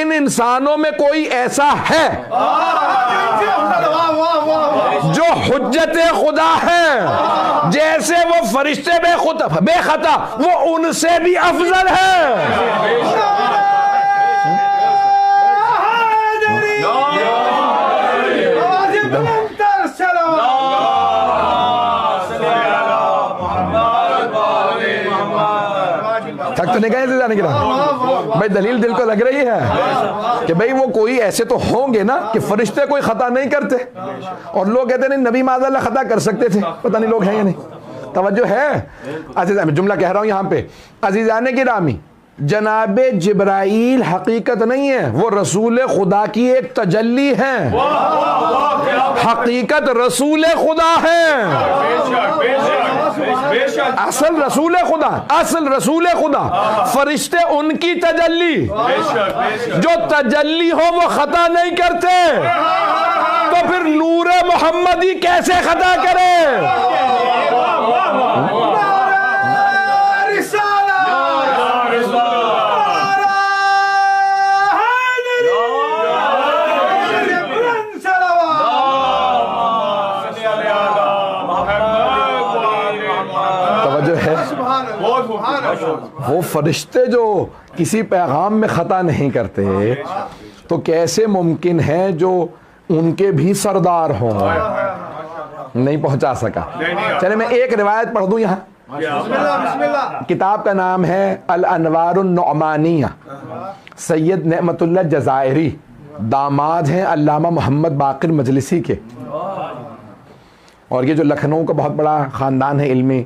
ان انسانوں میں کوئی ایسا ہے جو حجت خدا ہے؟ جیسے وہ فرشتے بے خطا، وہ ان سے بھی افضل ہے۔ تھک تو نہیں گئے جانے کے بعد بھائی دلیل دل کو لگ رہی ہے کہ بھائی وہ کوئی ایسے تو ہوں گے نا کہ فرشتے کوئی خطا نہیں کرتے، اور لوگ کہتے ہیں نہیں نبی معاذ اللہ خطا کر سکتے تھے، پتہ نہیں لوگ ہیں یا نہیں۔ توجہ ہے عزیزان، میں جملہ کہہ رہا ہوں یہاں پہ، عزیزان گرامی، جناب جبرائیل حقیقت نہیں ہے، وہ رسول خدا کی ایک تجلی ہے، حقیقت رسول خدا ہے، اصل رسول خدا، اصل رسول خدا، فرشتے ان کی تجلی، جو تجلی ہو وہ خطا نہیں کرتے، تو پھر نور محمدی کیسے خطا کرے؟ وہ فرشتے جو کسی پیغام میں خطا نہیں کرتے تو کیسے ممکن ہے جو ان کے بھی سردار ہوں؟ نہیں پہنچا سکا۔ چلے میں ایک روایت پڑھ دوں یہاں، کتاب کا نام ہے الانوار النعمانیہ، سید نعمت اللہ جزائری، داماد ہیں علامہ محمد باقر مجلسی کے، اور یہ جو لکھنؤ کا بہت بڑا خاندان ہے علمی،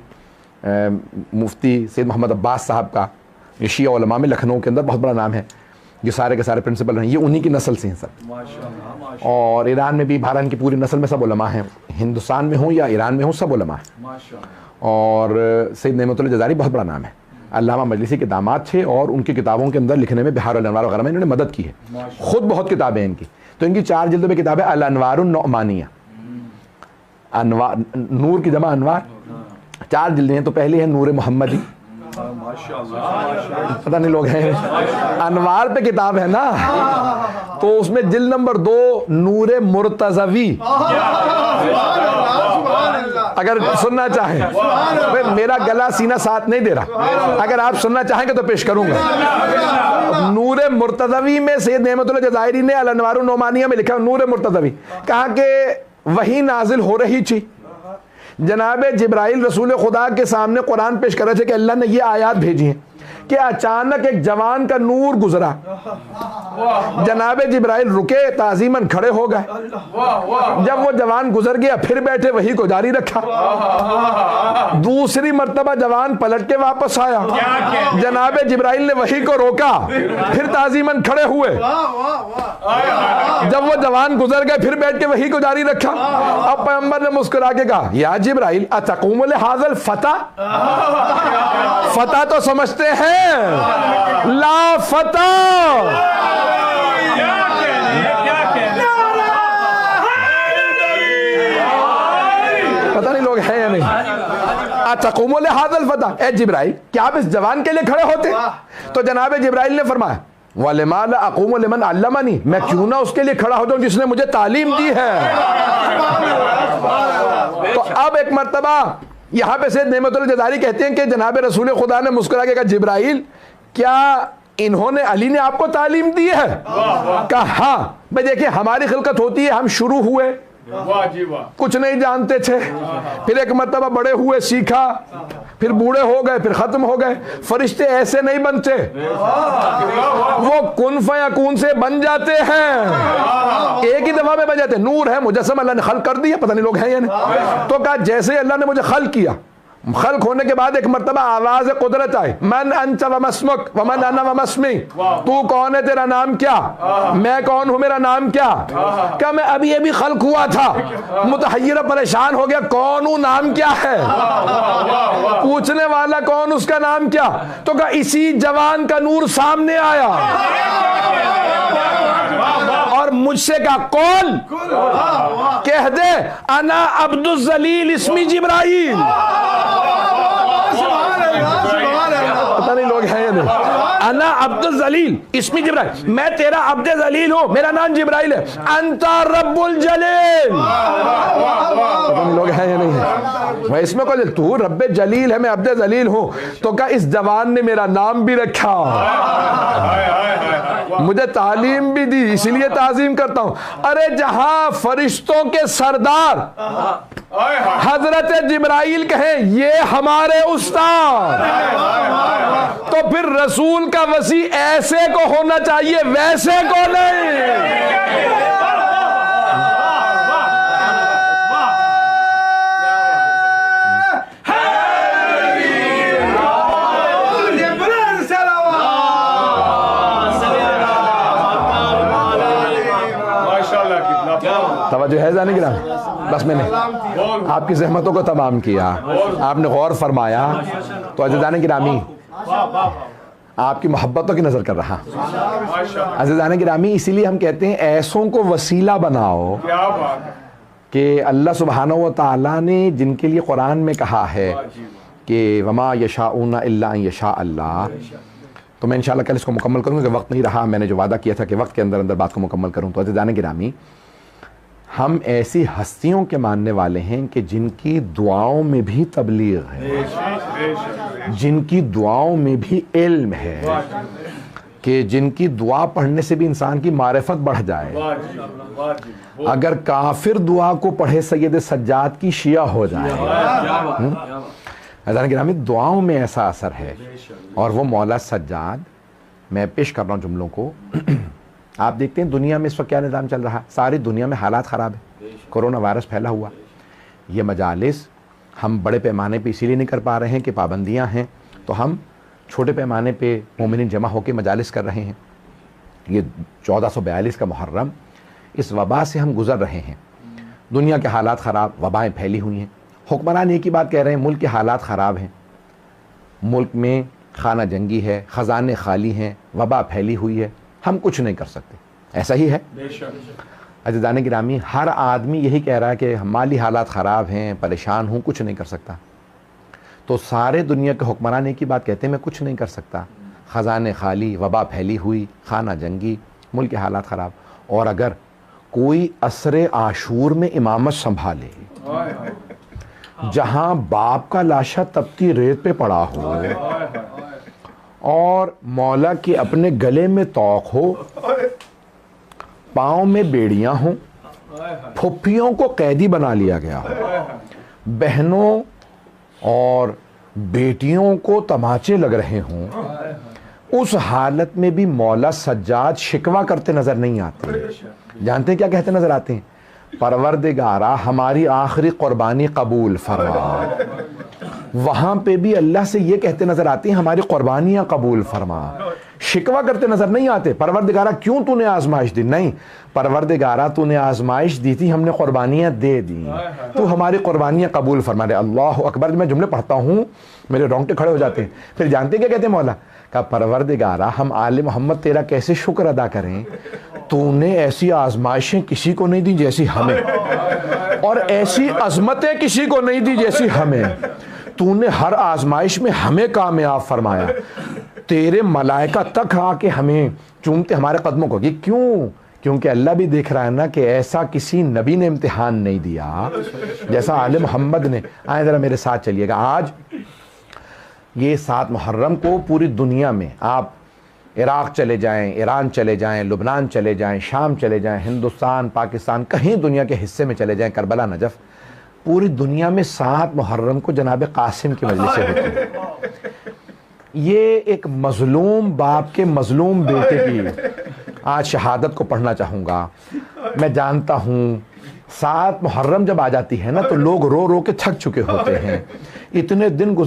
مفتی سید محمد عباس صاحب کا، یہ شیعہ علماء میں لکھنؤ کے اندر بہت بڑا نام ہے، یہ سارے کے سارے پرنسپل ہیں، یہ انہی کی نسل سے ہیں سب، اور ایران میں بھی بہرحال کی پوری نسل میں سب علماء ہیں، ہندوستان میں ہوں یا ایران میں ہوں سب علماء ہیں، اور سید نعمت اللہ جزائری بہت بڑا نام ہے، علامہ مجلسی کے داماد تھے، اور ان کی کتابوں کے اندر لکھنے میں بہار الانوار وغیرہ میں انہوں نے مدد کی ہے، خود بہت کتابیں ہیں ان کی، تو ان کی 4 جلدوں میں کتاب ہے الانوار النعمانیہ، انوار نور کی جمع انوار، 4 جلدیں ہیں، تو پہلی ہے نور محمدی، پتہ نہیں لوگ ہیں، انوار پہ کتاب ہے نا، تو اس میں جلد نمبر 2 نور مرتضوی، اگر سننا چاہیں، میرا گلا سینہ ساتھ نہیں دے رہا، اگر آپ سننا چاہیں گے تو پیش کروں گا۔ نور مرتضوی میں سید نعمت اللہ جزائری نے الانوار النعمانیہ میں لکھا نور مرتضوی، کہا کہ وحی نازل ہو رہی تھی، جناب جبرائیل رسول خدا کے سامنے قرآن پیش کر رہے تھے کہ اللہ نے یہ آیات بھیجی ہیں کہ اچانک ایک جوان کا نور گزرا، جناب جبرائیل رکے، تعظیماً کھڑے ہو گئے، جب وہ جوان گزر گیا پھر بیٹھے، وحی کو جاری رکھا، دوسری مرتبہ جوان پلٹ کے واپس آیا، جناب جبرائیل نے وحی کو روکا، پھر تعظیماً کھڑے ہوئے، جب وہ جوان گزر گئے پھر بیٹھ کے وحی کو جاری رکھا، اب پیغمبر نے مسکرا کے کہا یا جبرائیل اتقوم لہذا الفتح، فتح تو سمجھتے ہیں، لا فتح، پتہ نہیں لوگ ہیں یا نہیں، اتقوم لہذا الفتح، اے جبرائیل کیا آپ اس جوان کے لیے کھڑے ہوتے؟ تو جناب جبرائیل نے فرمایا وَلِمَا لَا أَقُومُ لِمَنْ عَلَّمَنِي، میں کیوں نہ اس کے لیے کھڑا ہو جاؤں جس نے مجھے تعلیم دی ہے۔ تو اب ایک مرتبہ یہاں پہ سید نعمت اللہ جزائری کہتے ہیں کہ جناب رسول خدا نے مسکرا کے کہا جبرائیل کیا انہوں نے علی نے آپ کو تعلیم دی ہے؟ کہا ہاں۔ بھئی دیکھیں ہماری خلقت ہوتی ہے، ہم شروع ہوئے کچھ نہیں جانتے تھے، پھر ایک مرتبہ بڑے ہوئے سیکھا، پھر بوڑھے ہو گئے، پھر ختم ہو گئے۔ فرشتے ایسے نہیں بنتے، وہ کن فیکون سے بن جاتے ہیں، ایک ہی دفعہ میں بن جاتے ہیں۔ نور ہے مجسم، اللہ نے خلق کر دیا، پتہ نہیں لوگ ہیں یا نہیں۔ تو کہا جیسے اللہ نے مجھے خلق کیا، خلق ہونے کے بعد ایک مرتبہ آواز قدرت آئے، من انت وما اسمک ومن انا وما اسمی، تو کون ہے تیرا نام کیا، میں کون ہوں میرا نام کیا؟ کہ میں ابھی ابھی خلق ہوا تھا، متحیر پریشان ہو گیا کون ہوں نام کیا ہے، پوچھنے والا کون اس کا نام کیا؟ تو کہا اسی جوان کا نور سامنے آیا اور مجھ سے کہا قول، کہہ دے انا عبد الذلیل اسمی جبرائیل، پتہ نہیں لوگ ہیں یا نہیں، انا عبد الذلیل، اسمی جبرائیل، میں تیرا عبد ذلیل ہوں، میرا نام جبرائیل ہے، انت رب الجلیل، تم لوگ ہیں یا نہیں ہیں؟ وہ اس میں کو تو رب جلیل ہے، میں عبد ذلیل ہوں، تو کہا اس جوان نے میرا نام بھی رکھا، مجھے تعلیم بھی دی، اسی لیے تعظیم کرتا ہوں۔ ارے جہاں فرشتوں کے سردار حضرت جبرائیل کہیں یہ ہمارے استاد، تو پھر رسول کا وسیع ایسے کو ہونا چاہیے، ویسے کو نہیں۔ توجہ ہے زانی گرامی؟ بس میں نے آپ کی زحمتوں کو تمام کیا، آپ نے غور فرمایا، تو عزیزان گرامی آپ کی محبتوں کی نظر کر رہا۔ عزیزان گرامی اسی لیے ہم کہتے ہیں ایسوں کو وسیلہ بناؤ کہ اللہ سبحانہ و تعالیٰ نے جن کے لیے قرآن میں کہا ہے کہ وما یشاؤون الا ان یشاء اللہ، تو میں انشاءاللہ کل اس کو مکمل کروں گا کہ وقت نہیں رہا، میں نے جو وعدہ کیا تھا کہ وقت کے اندر اندر بات کو مکمل کروں۔ تو عزیزان گرامی ہم ایسی ہستیوں کے ماننے والے ہیں کہ جن کی دعاؤں میں بھی تبلیغ ہے، جن کی دعاؤں میں بھی علم ہے، کہ جن کی دعا پڑھنے سے بھی انسان کی معرفت بڑھ جائے۔ اگر کافر دعا کو پڑھے سید سجاد کی شیعہ ہو جائے۔ عزیزان گرامی دعاؤں میں ایسا اثر ہے، اور وہ مولا سجاد، میں پیش کر رہا ہوں جملوں کو۔ آپ دیکھتے ہیں دنیا میں اس وقت کیا نظام چل رہا ہے، ساری دنیا میں حالات خراب ہے، کورونا وائرس پھیلا ہوا۔ یہ مجالس ہم بڑے پیمانے پہ اسی لیے نہیں کر پا رہے ہیں کہ پابندیاں ہیں، تو ہم چھوٹے پیمانے پہ مومنین جمع ہو کے مجالس کر رہے ہیں۔ یہ 1442 کا محرم، اس وبا سے ہم گزر رہے ہیں، دنیا کے حالات خراب، وبائیں پھیلی ہوئی ہیں، حکمران ایک ہی بات کہہ رہے ہیں، ملک کے حالات خراب ہیں، ملک میں خانہ جنگی ہے، خزانے خالی ہیں، وبا پھیلی ہوئی ہے، ہم کچھ نہیں کر سکتے۔ ایسا ہی ہے عزیزان گرامی، ہر آدمی یہی کہہ رہا ہے کہ مالی حالات خراب ہیں، پریشان ہوں، کچھ نہیں کر سکتا۔ تو سارے دنیا کے حکمران ایک ہی بات کہتے ہیں میں کچھ نہیں کر سکتا، خزانے خالی، وبا پھیلی ہوئی، خانہ جنگی، ملک کے حالات خراب۔ اور اگر کوئی عصر عاشور میں امامت سنبھالے، جہاں باپ کا لاشا تپتی ریت پہ پڑا ہو، اور مولا کے اپنے گلے میں توق ہو، پاؤں میں بیڑیاں ہوں، پھپھیوں کو قیدی بنا لیا گیا ہو، بہنوں اور بیٹیوں کو تماچے لگ رہے ہوں، اس حالت میں بھی مولا سجاد شکوہ کرتے نظر نہیں آتے۔ جانتے ہیں کیا کہتے نظر آتے ہیں؟ پروردگارا ہماری آخری قربانی قبول فرما۔ وہاں پہ بھی اللہ سے یہ کہتے نظر آتے ہیں ہماری قربانیاں قبول فرما۔ شکوہ کرتے نظر نہیں آتے پروردگارا کیوں تو نے آزمائش دی، نہیں، پروردگارا تو نے آزمائش دی تھی، ہم نے قربانیاں دے دی، تو ہماری قربانیاں قبول فرما دے۔ اللہ اکبر، میں جملے پڑھتا ہوں میرے رونگٹے کھڑے ہو جاتے ہیں۔ پھر جانتے کیا کہتے ہیں مولا؟ کہا پروردگارا ہم آل محمد تیرا کیسے شکر ادا کریں، تو نے ایسی آزمائشیں کسی کو نہیں دی جیسی ہمیں، اور ایسی عظمتیں کسی کو نہیں دی جیسی ہمیں، تو نے ہر آزمائش میں ہمیں کامیاب فرمایا، تیرے ملائکہ تک آ کے ہمیں چومتے ہمارے قدموں کو۔ یہ کیوں؟ کیونکہ اللہ بھی دیکھ رہا ہے نا کہ ایسا کسی نبی نے امتحان نہیں دیا جیسا آل محمد نے۔ آئیں ذرا میرے ساتھ چلیے گا، آج یہ 7 محرم کو پوری دنیا میں آپ عراق چلے جائیں، ایران چلے جائیں، لبنان چلے جائیں، شام چلے جائیں، ہندوستان، پاکستان، کہیں دنیا کے حصے میں چلے جائیں، کربلا، نجف، پوری دنیا میں 7 محرم کو جناب قاسم کی مجلسیں ہوتی ہیں۔ یہ ایک مظلوم باپ کے مظلوم بیٹے کی آج شہادت کو پڑھنا چاہوں گا۔ میں جانتا ہوں 7 محرم جب آ جاتی ہے نا تو لوگ رو رو کے تھک چکے ہوتے ہیں، اتنے دن گزر